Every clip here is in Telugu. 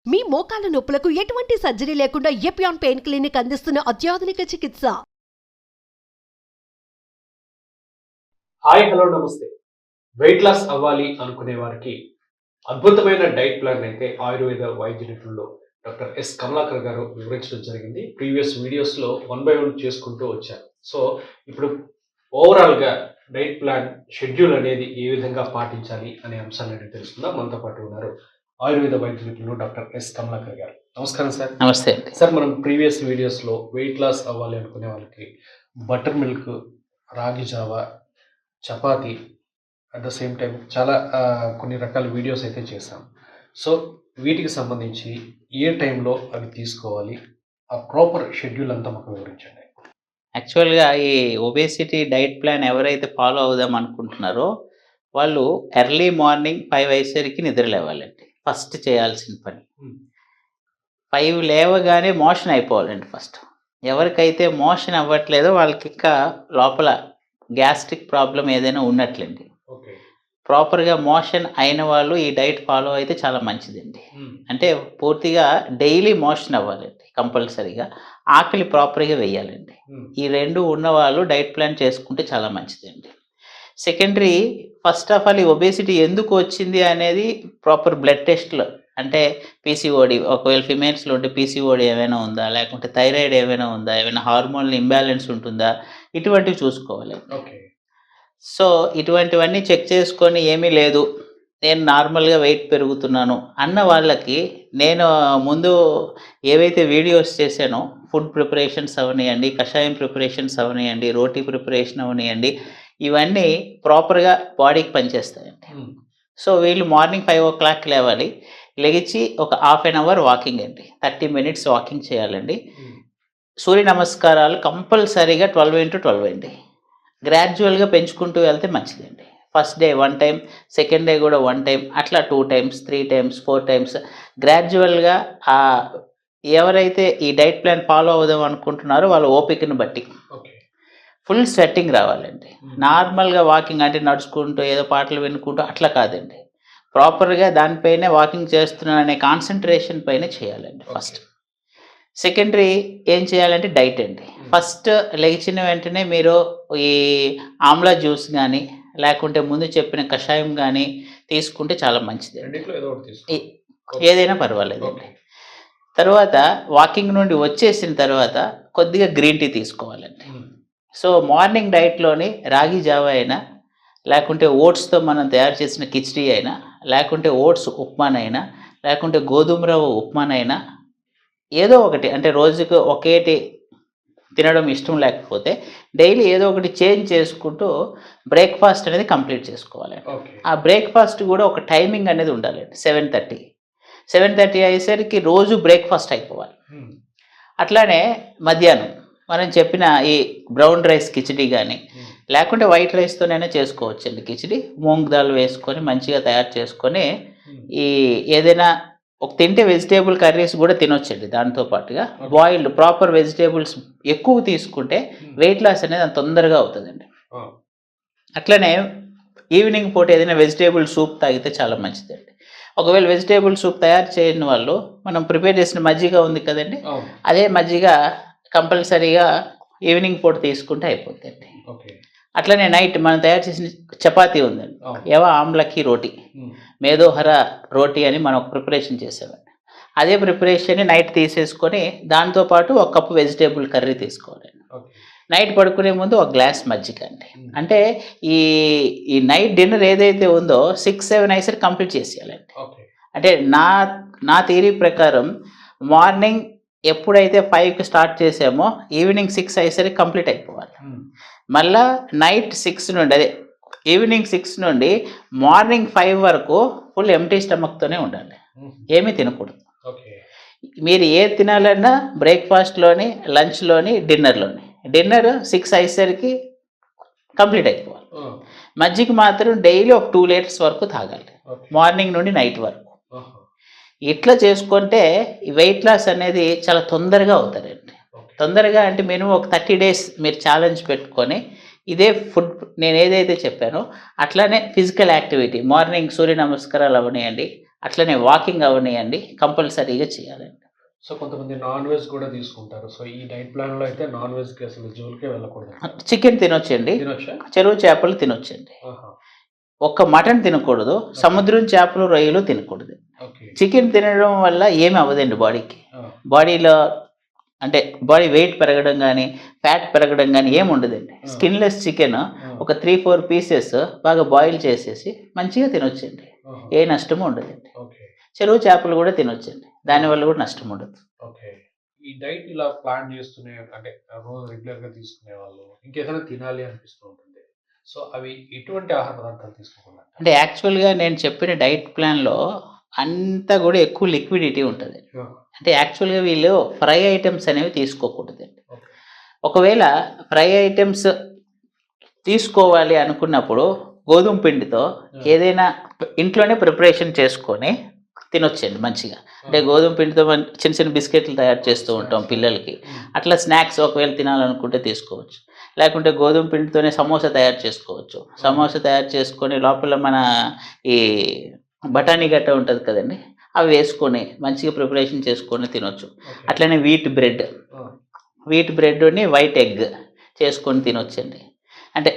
మీ మోకాల నొప్పులకు ఎటువంటి సర్జరీ లేకుండా ఎపియాన్ పెయిన్ క్లినిక్ అందిస్తున్న అత్యాధునిక చికిత్స. హాయ్ హలో నమస్తే. వెయిట్ లాస్ అవ్వాలి అనుకునే వారికి అద్భుతమైన డైట్ ప్లాన్ అయితే ఆయుర్వేద వైద్య నిపుణులు డాక్టర్ ఎస్ కమలాకర్ గారు వివరించడం జరిగింది. ప్రీవియస్ వీడియోస్లో 1 by 1 చేసుకుంటూ వచ్చారు. సో ఇప్పుడు ఓవరాల్గా డైట్ ప్లాన్ షెడ్యూల్ అనేది ఏ విధంగా పాటించాలి అనే అంశాలను తెలుసుకుందాం. మనతో పాటు ఉన్నారు ఆయుర్వేద వైద్య నిపుణులు డాక్టర్ ఎస్ కమలాకర్ గారు. నమస్కారం సార్. నమస్తే సార్, మనం ప్రీవియస్ వీడియోస్లో వెయిట్ లాస్ అవ్వాలి అనుకునే వాళ్ళకి బటర్ మిల్క్, రాగి Java, chapati, at the same time చాలా కొన్ని రకాల వీడియోస్ అయితే చేశాం. సో వీటికి సంబంధించి ఏ టైంలో అవి తీసుకోవాలి, ఆ ప్రాపర్ షెడ్యూల్ అంతా మాకు వివరించండి. యాక్చువల్గా ఈ ఒబేసిటీ డైట్ ప్లాన్ ఎవరైతే ఫాలో అవుదాం అనుకుంటున్నారో వాళ్ళు ఎర్లీ మార్నింగ్ 5 అయ్యేసరికి నిద్ర లేవాలండి. ఫస్ట్ చేయాల్సిన పని 5 లేవగానే మోషన్ అయిపోవాలండి. ఫస్ట్ ఎవరికైతే మోషన్ అవ్వట్లేదో వాళ్ళకి ఇంకా లోపల గ్యాస్ట్రిక్ ప్రాబ్లం ఏదైనా ఉన్నట్లండి. ఓకే, ప్రాపర్గా మోషన్ అయిన వాళ్ళు ఈ డైట్ ఫాలో అయితే చాలా మంచిదండి. అంటే పూర్తిగా డైలీ మోషన్ అవ్వాలండి కంపల్సరీగా. ఆకలి ప్రాపర్గా వేయాలండి. ఈ రెండు ఉన్నవాళ్ళు డైట్ ప్లాన్ చేసుకుంటే చాలా మంచిదండి. సెకండరీ, ఫస్ట్ ఆఫ్ ఆల్ ఈ ఒబేసిటీ ఎందుకు వచ్చింది అనేది ప్రాపర్ బ్లడ్ టెస్ట్లో, అంటే పీసీఓడి, ఒకవేళ ఫిమేల్స్లో ఉంటే పీసీఓడి ఏమైనా ఉందా, లేకుంటే థైరాయిడ్ ఏమైనా ఉందా, ఏమైనా హార్మోనల్ ఇంబ్యాలెన్స్ ఉంటుందా, ఇటువంటివి చూసుకోవాలి. ఓకే. సో ఇటువంటివన్నీ చెక్ చేసుకొని ఏమీ లేదు, నేను నార్మల్గా వెయిట్ పెరుగుతున్నాను అన్న వాళ్ళకి నేను ముందు ఏవైతే వీడియోస్ చేశానో, ఫుడ్ ప్రిపరేషన్స్ అవనియండి, కషాయం ప్రిపరేషన్స్ అవనియండి, రోటీ ప్రిపరేషన్ అవనియండి, ఇవన్నీ ప్రాపర్గా బాడీకి పనిచేస్తాయండి. సో వీళ్ళు మార్నింగ్ 5 o'clock లేవాలి. లెగిచి ఒక హాఫ్ అన్ అవర్ వాకింగ్ అండి, 30 minutes వాకింగ్ చేయాలండి. సూర్య నమస్కారాలు కంపల్సరీగా 12 into 12 అండి. గ్రాడ్యువల్గా పెంచుకుంటూ వెళ్తే మంచిదండి. First day 1 time, second day కూడా 1 time, అట్లా 2 times, 3 times, 4 times గ్రాడ్యువల్గా ఎవరైతే ఈ డైట్ ప్లాన్ ఫాలో అవుదాం అనుకుంటున్నారో వాళ్ళ ఓపికను బట్టి ఫుల్ స్వెట్టింగ్ రావాలండి. నార్మల్గా వాకింగ్ అంటే నడుచుకుంటూ ఏదో పాటలు వినుకుంటూ అట్లా కాదండి. ప్రాపర్గా దానిపైనే వాకింగ్ చేస్తున్నాను అనే కాన్సన్ట్రేషన్ పైన చేయాలండి ఫస్ట్. సెకండరీ ఏం చేయాలంటే డైట్ అండి. ఫస్ట్ లేచిన వెంటనే మీరు ఈ ఆమ్లా జ్యూస్ కానీ లేకుంటే ముందు చెప్పిన కషాయం కానీ తీసుకుంటే చాలా మంచిది. ఏదైనా పర్వాలేదండి. తర్వాత వాకింగ్ నుండి వచ్చేసిన తర్వాత కొద్దిగా గ్రీన్ టీ తీసుకోవాలండి. సో మార్నింగ్ డైట్లోని రాగి జావా అయినా, లేకుంటే ఓట్స్తో మనం తయారు చేసిన కిచిడీ అయినా, లేకుంటే ఓట్స్ ఉప్మానైనా, లేకుంటే గోధుమ రవ్వ ఉప్మానైనా, ఏదో ఒకటి, అంటే రోజుకు ఒకేటి తినడం ఇష్టం లేకపోతే డైలీ ఏదో ఒకటి చేంజ్ చేసుకుంటూ బ్రేక్ఫాస్ట్ అనేది కంప్లీట్ చేసుకోవాలి. ఆ బ్రేక్ఫాస్ట్ కూడా ఒక టైమింగ్ అనేది ఉండాలండి. 7:30 అయ్యేసరికి రోజు బ్రేక్ఫాస్ట్ అయిపోవాలి. అట్లానే మధ్యాహ్నం మనం చెప్పిన ఈ బ్రౌన్ రైస్ కిచిడి కానీ, లేకుంటే వైట్ రైస్తోనైనా చేసుకోవచ్చండి కిచిడి. మూంగ్ దాల్ వేసుకొని మంచిగా తయారు చేసుకొని ఈ ఏదైనా ఒక తింటే వెజిటేబుల్ కర్రీస్ కూడా తినొచ్చండి. దాంతోపాటుగా బాయిల్డ్ ప్రాపర్ వెజిటేబుల్స్ ఎక్కువ తీసుకుంటే వెయిట్ లాస్ అనేది అంత తొందరగా అవుతుందండి. అట్లనే ఈవినింగ్ పూట ఏదైనా వెజిటేబుల్ సూప్ తాగితే చాలా మంచిదండి. ఒకవేళ వెజిటేబుల్ సూప్ తయారు చేయని వాళ్ళు మనం ప్రిపేర్ చేసిన మజ్జిగ ఉంది కదండి, అదే మజ్జిగ కంపల్సరీగా ఈవినింగ్ పూట తీసుకుంటే అయిపోతుంది. అట్లనే నైట్ మనం తయారు చేసిన చపాతీ ఉందండి, ఏవో ఆమ్లకి రోటీ, మేదోహర రోటీ అని మనం ప్రిపరేషన్ చేసామండి. అదే ప్రిపరేషన్ని నైట్ తీసేసుకొని దాంతోపాటు 1 cup వెజిటేబుల్ కర్రీ తీసుకోవాలండి. నైట్ పడుకునే ముందు 1 glass మజ్జిగ అండి. అంటే ఈ నైట్ డిన్నర్ ఏదైతే ఉందో 6-7 అయ్యేసరికి కంప్లీట్ చేసేయాలండి. అంటే నా థియరీ ప్రకారం మార్నింగ్ ఎప్పుడైతే 5కి స్టార్ట్ చేసామో ఈవినింగ్ 6 అయ్యేసరికి కంప్లీట్ అయిపోవాలి. మళ్ళా నైట్ 6 నుండి, అదే ఈవినింగ్ 6 నుండి మార్నింగ్ 5 వరకు ఫుల్ ఎంటీ స్టమక్తోనే ఉండాలి, ఏమీ తినకూడదు. మీరు ఏది తినాలన్నా బ్రేక్ఫాస్ట్లోని, లంచ్లోని, డిన్నర్లోని. డిన్నర్ 6 అయ్యేసరికి కంప్లీట్ అయిపోవాలి. మజ్జిగ మాత్రం డైలీ ఒక 2 liters వరకు తాగాలి, మార్నింగ్ నుండి నైట్ వరకు. ఇట్లా చేసుకుంటే వెయిట్ లాస్ అనేది చాలా తొందరగా అవుతారండి. తొందరగా అంటే మినిమం ఒక 30 days మీరు ఛాలెంజ్ పెట్టుకొని ఇదే ఫుడ్ నేను ఏదైతే చెప్పానో అట్లానే ఫిజికల్ యాక్టివిటీ, మార్నింగ్ సూర్య నమస్కారాలు అవనియండి, అట్లనే వాకింగ్ అవనియండి కంపల్సరీగా చేయాలండి. సో కొంతమంది నాన్ వెజ్ కూడా తీసుకుంటారు. సో ఈ డైట్ ప్లాన్ లో అయితే నాన్ వెజ్ కి అసలు జోలికే వెళ్ళకూడదు. చికెన్ తినొచ్చండి, తినొచ్చా? చెరువు చేపలు తినొచ్చండి, ఆహా. ఒక్క మటన్ తినకూడదు, సముద్రం చేపలు రొయ్యలు తినకూడదు. ఓకే. చికెన్ తినడం వల్ల ఏమి అవ్వదండి బాడీకి. ఆ. బాడీలో అంటే బాడీ వెయిట్ పెరగడం కానీ ఫ్యాట్ పెరగడం కానీ ఏమి ఉండదండి. స్కిన్లెస్ చికెన్ ఒక 3-4 పీసెస్ బాగా బాయిల్ చేసేసి మంచిగా తినొచ్చండి, ఆహా. ఏ నష్టము ఉండదండి. ఓకే. చెరువు చేపలు కూడా తినొచ్చండి, దానివల్ల కూడా నష్టం ఉండదు. ఓకే. ఈ డైట్ ఇలా ప్లాన్ చేస్తూనే అంటే రోజు రెగ్యులర్ గా తీసుకునే వాళ్ళు ఇంకేదైనా తినాలి అనిపిస్తూ ఉంటుంది. సో అవి ఎటువంటి ఆహార పదార్థాలు తీసుకోకుండా? అంటే యాక్చువల్గా నేను చెప్పిన డైట్ ప్లాన్లో అంతా కూడా ఎక్కువ లిక్విడిటీ ఉంటుంది. అంటే యాక్చువల్గా వీళ్ళు ఫ్రై ఐటమ్స్ అనేవి తీసుకోకూడదండి. ఓకే. ఒకవేళ ఫ్రై ఐటమ్స్ తీసుకోవాలి అనుకున్నప్పుడు గోధుమ పిండితో ఏదైనా ఇంట్లోనే ప్రిపరేషన్ చేసుకొని తినొచ్చండి మంచిగా. అంటే గోధుమ పిండితో చిన్న చిన్న బిస్కెట్లు తయారు చేస్తూ ఉంటాం పిల్లలకి, అట్లా స్నాక్స్ ఒకవేళ తినాలనుకుంటే తీసుకోవచ్చు. లేకుంటే గోధుమ పిండితోనే సమోసా తయారు చేసుకోవచ్చు. సమోసా తయారు చేసుకొని లోపల మన ఈ బఠానీ గట్ట ఉంటుంది కదండి, అవి వేసుకొని మంచిగా ప్రిపరేషన్ చేసుకొని తినొచ్చు. ఓకే. అట్లనే వీట్ బ్రెడ్ని వైట్ ఎగ్ చేసుకొని తినొచ్చండి. అంటే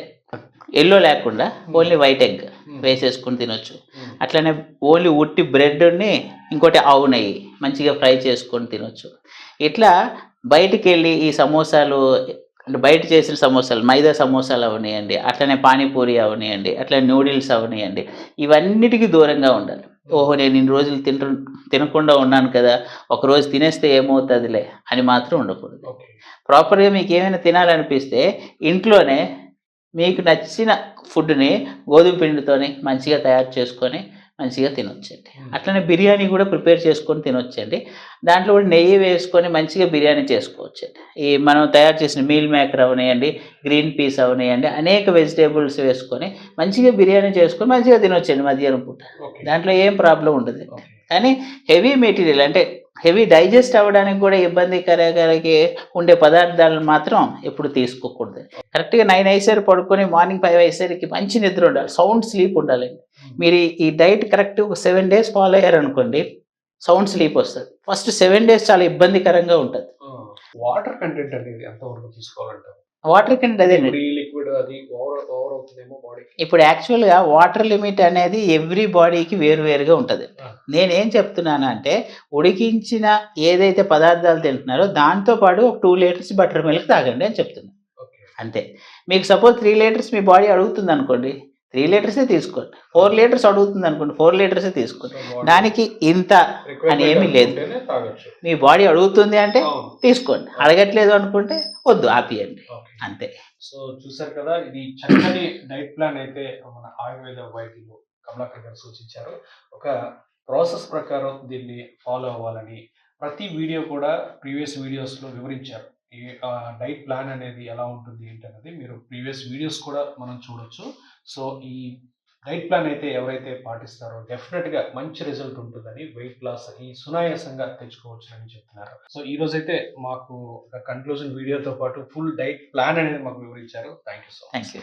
ఎల్లో లేకుండా ఓన్లీ వైట్ ఎగ్ వేసేసుకొని తినొచ్చు. అట్లనే ఓన్లీ ఉట్టి బ్రెడ్ని ఇంకోటి ఆవు నెయ్యి మంచిగా ఫ్రై చేసుకొని తినొచ్చు. ఇట్లా బయటికి వెళ్ళి ఈ సమోసాలు అంటే బయట చేసిన సమోసాలు మైదా సమోసాలు అవనియండి, అట్లనే పానీపూరి అవనియండి, అట్లనే నూడిల్స్ అవనియండి, ఇవన్నిటికీ దూరంగా ఉండాలి. ఓహో నేను ఇన్ని రోజులు తినకుండా ఉన్నాను కదా, ఒకరోజు తినేస్తే ఏమవుతుందిలే అని మాత్రం ఉండకూడదు. ఓకే. ప్రాపర్గా మీకు ఏమైనా తినాలనిపిస్తే ఇంట్లోనే మీకు నచ్చిన ఫుడ్ని గోధుమ పిండితోని మంచిగా తయారు చేసుకొని మంచిగా తినొచ్చండి. అట్లనే బిర్యానీ కూడా ప్రిపేర్ చేసుకొని తినొచ్చండి. దాంట్లో కూడా నెయ్యి వేసుకొని మంచిగా బిర్యానీ చేసుకోవచ్చండి. ఈ మనం తయారు చేసిన మీల్ మేకర్ అవనియండి, గ్రీన్ పీస్ అవనియండి, అనేక వెజిటేబుల్స్ వేసుకొని మంచిగా బిర్యానీ చేసుకొని మంచిగా తినొచ్చండి మధ్యాహ్నం పూట. ఓకే. దాంట్లో ఏం ప్రాబ్లం ఉండదు. ఓకే. కానీ హెవీ మెటీరియల్ అంటే హెవీ డైజెస్ట్ అవ్వడానికి కూడా ఇబ్బందికరంగా ఉండే పదార్థాలను మాత్రం ఎప్పుడు తీసుకోకూడదు. కరెక్ట్గా 9 అయ్యేసరికి పడుకొని మార్నింగ్ 5 అయ్యేసరికి మంచి నిద్ర ఉండాలి, సౌండ్ స్లీప్ ఉండాలండి. మీరు ఈ డైట్ కరెక్ట్ ఒక 7 days ఫాలో అయ్యారనుకోండి, సౌండ్ స్లీప్ వస్తుంది. ఫస్ట్ 7 days చాలా ఇబ్బందికరంగా ఉంటుంది. వాటర్ కంటెంట్ అనేది ఎంతవరకు తీసుకోవాలంటారు? వాటర్ కంటెంట్ అదేండి, ఇప్పుడు ఈ లిక్విడ్ అది ఓవర్ అవుతుందేమో బాడీకి. ఇప్పుడు యాక్చువల్గా వాటర్ లిమిట్ అనేది ఎవ్రీ బాడీకి వేరువేరుగా ఉంటుంది. నేనేం చెప్తున్నాను అంటే ఉడికించిన ఏదైతే పదార్థాలు తింటున్నారో దాంతోపాటు ఒక 2 liters బటర్ మిల్క్ తాగండి అని చెప్తున్నాను. అంతే. మీకు సపోజ్ 3 liters మీ బాడీ అడుగుతుంది అనుకోండి, 3 liters తీసుకోండి. 4 liters అడుగుతుంది అనుకోండి, 4 liters తీసుకోండి. దానికి ఇంత అని ఏమీ లేదు. మీ బాడీ అడుగుతుంది అంటే తీసుకోండి, అడగట్లేదు అనుకుంటే వద్దు, ఆపియండి, అంతే. సో చూసారు కదా, ఇది చక్కని డైట్ ప్లాన్ అయితే మన ఆయుర్వేద వైద్యులు కమలాకర్ గారు సూచించారు. ఒక ప్రాసెస్ ప్రకారం దీన్ని ఫాలో అవ్వాలని ప్రతి వీడియో కూడా ప్రీవియస్ వీడియోస్లో వివరించారు. ఈ డైట్ ప్లాన్ అనేది ఎలా ఉంటుంది ఏంటనేది మీరు ప్రీవియస్ వీడియోస్ కూడా మనం చూడొచ్చు. సో ఈ డైట్ ప్లాన్ అయితే ఎవరైతే పాటిస్తారో డెఫినెట్గా మంచి రిజల్ట్ ఉంటుందని, వెయిట్ లాస్ ఈ సునాయాసంగా తెచ్చుకోవచ్చు అని చెప్తున్నారు. సో ఈ రోజైతే మాకు కన్క్లూజన్ వీడియోతో పాటు ఫుల్ డైట్ ప్లాన్ అనేది మాకు వివరించారు. Thank you so much. Thank you.